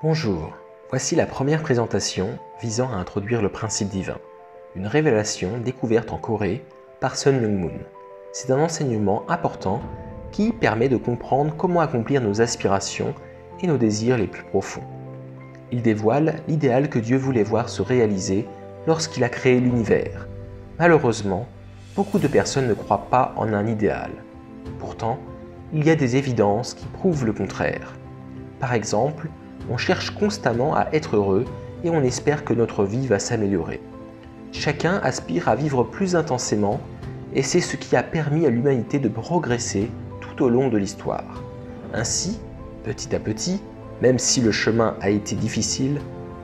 Bonjour, voici la première présentation visant à introduire le principe divin, une révélation découverte en Corée par Sun Myung-moon. C'est un enseignement important qui permet de comprendre comment accomplir nos aspirations et nos désirs les plus profonds. Il dévoile l'idéal que Dieu voulait voir se réaliser lorsqu'il a créé l'univers. Malheureusement, beaucoup de personnes ne croient pas en un idéal. Pourtant, il y a des évidences qui prouvent le contraire. Par exemple, on cherche constamment à être heureux et on espère que notre vie va s'améliorer. Chacun aspire à vivre plus intensément et c'est ce qui a permis à l'humanité de progresser tout au long de l'histoire. Ainsi, petit à petit, même si le chemin a été difficile,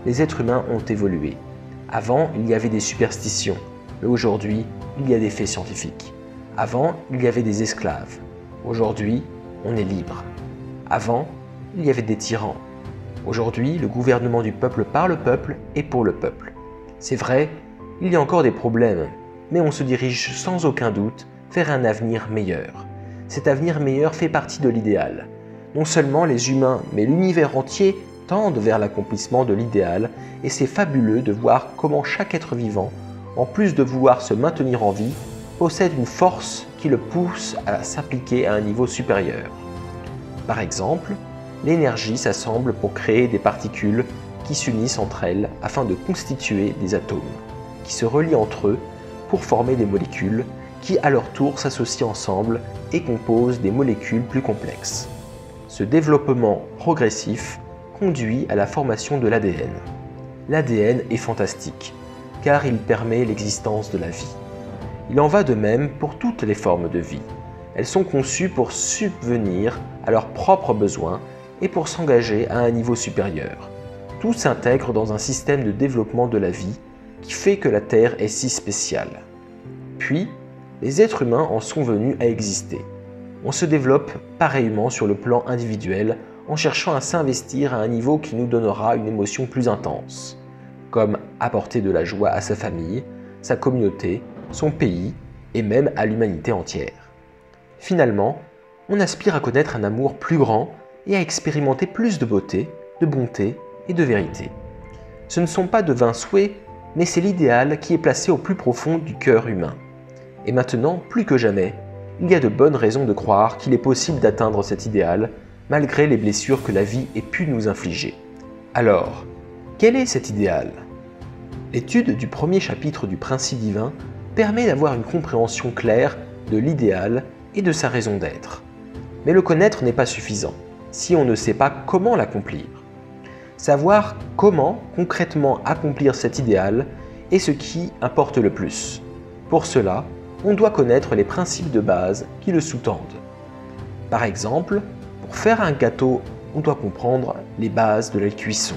les êtres humains ont évolué. Avant, il y avait des superstitions, mais aujourd'hui, il y a des faits scientifiques. Avant, il y avait des esclaves. Aujourd'hui, on est libre. Avant, il y avait des tyrans. Aujourd'hui, le gouvernement du peuple par le peuple et pour le peuple. C'est vrai, il y a encore des problèmes, mais on se dirige sans aucun doute vers un avenir meilleur. Cet avenir meilleur fait partie de l'idéal. Non seulement les humains, mais l'univers entier tendent vers l'accomplissement de l'idéal, et c'est fabuleux de voir comment chaque être vivant, en plus de vouloir se maintenir en vie, possède une force qui le pousse à s'appliquer à un niveau supérieur. Par exemple, l'énergie s'assemble pour créer des particules qui s'unissent entre elles afin de constituer des atomes, qui se relient entre eux pour former des molécules qui à leur tour s'associent ensemble et composent des molécules plus complexes. Ce développement progressif conduit à la formation de l'ADN. L'ADN est fantastique, car il permet l'existence de la vie. Il en va de même pour toutes les formes de vie. Elles sont conçues pour subvenir à leurs propres besoins et pour s'engager à un niveau supérieur. Tout s'intègre dans un système de développement de la vie qui fait que la Terre est si spéciale. Puis, les êtres humains en sont venus à exister. On se développe pareillement sur le plan individuel en cherchant à s'investir à un niveau qui nous donnera une émotion plus intense, comme apporter de la joie à sa famille, sa communauté, son pays et même à l'humanité entière. Finalement, on aspire à connaître un amour plus grand et à expérimenter plus de beauté, de bonté et de vérité. Ce ne sont pas de vains souhaits, mais c'est l'idéal qui est placé au plus profond du cœur humain. Et maintenant, plus que jamais, il y a de bonnes raisons de croire qu'il est possible d'atteindre cet idéal, malgré les blessures que la vie ait pu nous infliger. Alors, quel est cet idéal? L'étude du premier chapitre du principe divin permet d'avoir une compréhension claire de l'idéal et de sa raison d'être. Mais le connaître n'est pas suffisant si on ne sait pas comment l'accomplir. Savoir comment concrètement accomplir cet idéal est ce qui importe le plus. Pour cela, on doit connaître les principes de base qui le sous-tendent. Par exemple, pour faire un gâteau, on doit comprendre les bases de la cuisson.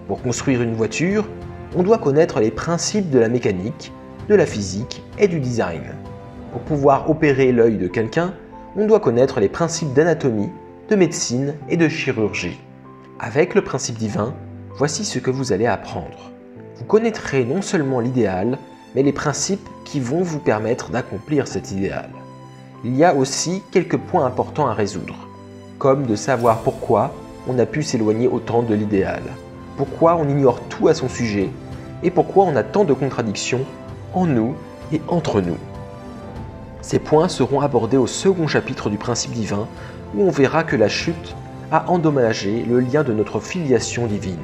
Pour construire une voiture, on doit connaître les principes de la mécanique, de la physique et du design. Pour pouvoir opérer l'œil de quelqu'un, on doit connaître les principes d'anatomie, de médecine et de chirurgie. Avec le principe divin, voici ce que vous allez apprendre. Vous connaîtrez non seulement l'idéal, mais les principes qui vont vous permettre d'accomplir cet idéal. Il y a aussi quelques points importants à résoudre, comme de savoir pourquoi on a pu s'éloigner autant de l'idéal, pourquoi on ignore tout à son sujet, et pourquoi on a tant de contradictions en nous et entre nous. Ces points seront abordés au second chapitre du principe divin, où on verra que la chute a endommagé le lien de notre filiation divine.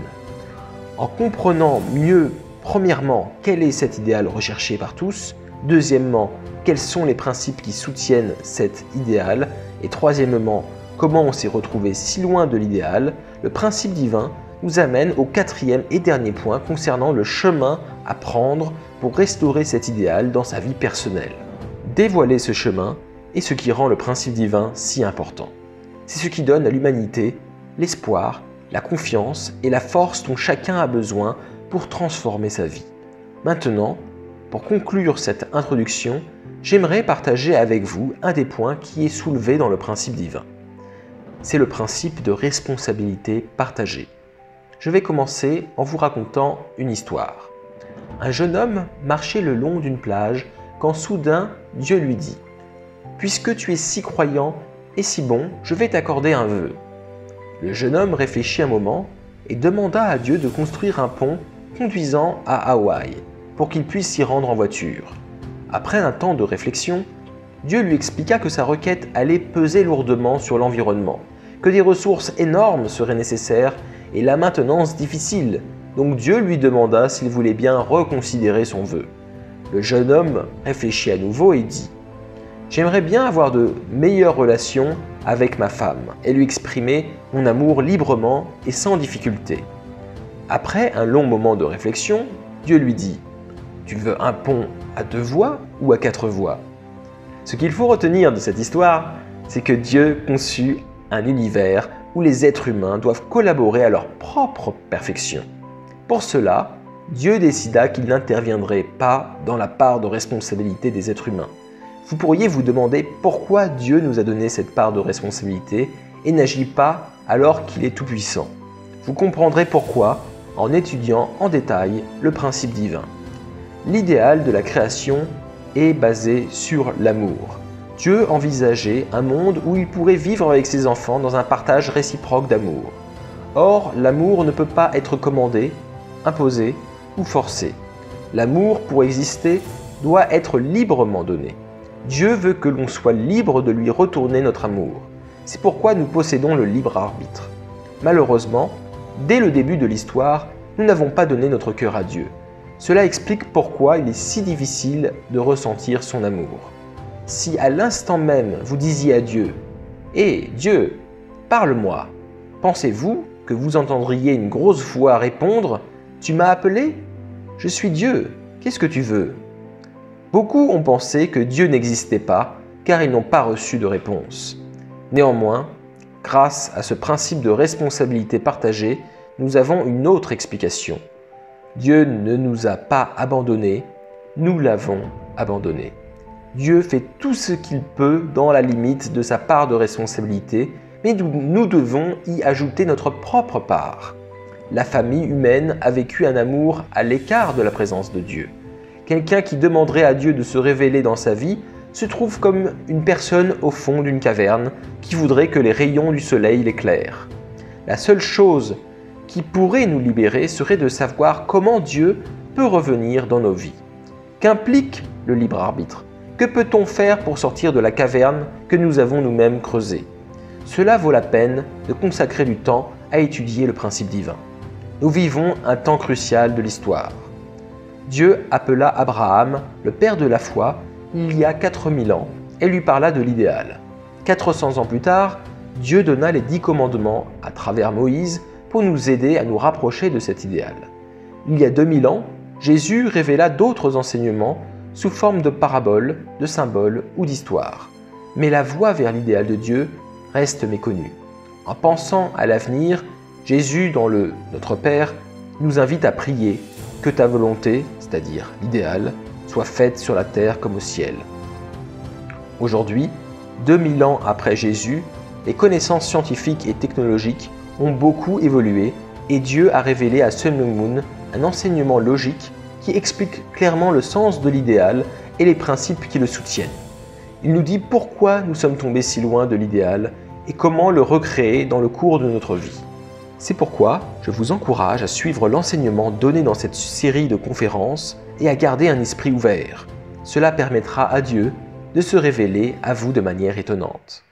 En comprenant mieux, premièrement, quel est cet idéal recherché par tous, deuxièmement, quels sont les principes qui soutiennent cet idéal, et troisièmement, comment on s'est retrouvé si loin de l'idéal, le principe divin nous amène au quatrième et dernier point concernant le chemin à prendre pour restaurer cet idéal dans sa vie personnelle. Dévoiler ce chemin est ce qui rend le principe divin si important. C'est ce qui donne à l'humanité l'espoir, la confiance et la force dont chacun a besoin pour transformer sa vie. Maintenant, pour conclure cette introduction, j'aimerais partager avec vous un des points qui est soulevé dans le principe divin. C'est le principe de responsabilité partagée. Je vais commencer en vous racontant une histoire. Un jeune homme marchait le long d'une plage quand soudain Dieu lui dit « Puisque tu es si croyant et si bon, je vais t'accorder un vœu. » Le jeune homme réfléchit un moment et demanda à Dieu de construire un pont conduisant à Hawaï pour qu'il puisse s'y rendre en voiture. Après un temps de réflexion, Dieu lui expliqua que sa requête allait peser lourdement sur l'environnement, que des ressources énormes seraient nécessaires et la maintenance difficile. Donc Dieu lui demanda s'il voulait bien reconsidérer son vœu. Le jeune homme réfléchit à nouveau et dit « J'aimerais bien avoir de meilleures relations avec ma femme et lui exprimer mon amour librement et sans difficulté. » Après un long moment de réflexion, Dieu lui dit « Tu veux un pont à 2 voies ou à 4 voies ?» Ce qu'il faut retenir de cette histoire, c'est que Dieu conçut un univers où les êtres humains doivent collaborer à leur propre perfection. Pour cela, Dieu décida qu'il n'interviendrait pas dans la part de responsabilité des êtres humains. Vous pourriez vous demander pourquoi Dieu nous a donné cette part de responsabilité et n'agit pas alors qu'il est tout-puissant. Vous comprendrez pourquoi en étudiant en détail le principe divin. L'idéal de la création est basé sur l'amour. Dieu envisageait un monde où il pourrait vivre avec ses enfants dans un partage réciproque d'amour. Or, l'amour ne peut pas être commandé, imposé ou forcé. L'amour, pour exister, doit être librement donné. Dieu veut que l'on soit libre de lui retourner notre amour. C'est pourquoi nous possédons le libre arbitre. Malheureusement, dès le début de l'histoire, nous n'avons pas donné notre cœur à Dieu. Cela explique pourquoi il est si difficile de ressentir son amour. Si à l'instant même vous disiez à Dieu « Hé Dieu, parle-moi », pensez-vous que vous entendriez une grosse voix répondre « Tu m'as appelé ? Je suis Dieu, qu'est-ce que tu veux ?» Beaucoup ont pensé que Dieu n'existait pas car ils n'ont pas reçu de réponse. Néanmoins, grâce à ce principe de responsabilité partagée, nous avons une autre explication. Dieu ne nous a pas abandonnés, nous l'avons abandonné. Dieu fait tout ce qu'il peut dans la limite de sa part de responsabilité, mais nous devons y ajouter notre propre part. La famille humaine a vécu un amour à l'écart de la présence de Dieu. Quelqu'un qui demanderait à Dieu de se révéler dans sa vie se trouve comme une personne au fond d'une caverne qui voudrait que les rayons du soleil l'éclairent. La seule chose qui pourrait nous libérer serait de savoir comment Dieu peut revenir dans nos vies. Qu'implique le libre arbitre ? Que peut-on faire pour sortir de la caverne que nous avons nous-mêmes creusée ? Cela vaut la peine de consacrer du temps à étudier le principe divin. Nous vivons un temps crucial de l'histoire. Dieu appela Abraham, le père de la foi, il y a 4000 ans et lui parla de l'idéal. 400 ans plus tard, Dieu donna les 10 commandements à travers Moïse pour nous aider à nous rapprocher de cet idéal. Il y a 2000 ans, Jésus révéla d'autres enseignements sous forme de paraboles, de symboles ou d'histoires. Mais la voie vers l'idéal de Dieu reste méconnue. En pensant à l'avenir, Jésus, dans le « Notre Père », nous invite à prier que ta volonté, c'est-à-dire l'idéal, soit faite sur la terre comme au ciel. Aujourd'hui, 2000 ans après Jésus, les connaissances scientifiques et technologiques ont beaucoup évolué et Dieu a révélé à Sun Myung Moon un enseignement logique qui explique clairement le sens de l'idéal et les principes qui le soutiennent. Il nous dit pourquoi nous sommes tombés si loin de l'idéal et comment le recréer dans le cours de notre vie. C'est pourquoi je vous encourage à suivre l'enseignement donné dans cette série de conférences et à garder un esprit ouvert. Cela permettra à Dieu de se révéler à vous de manière étonnante.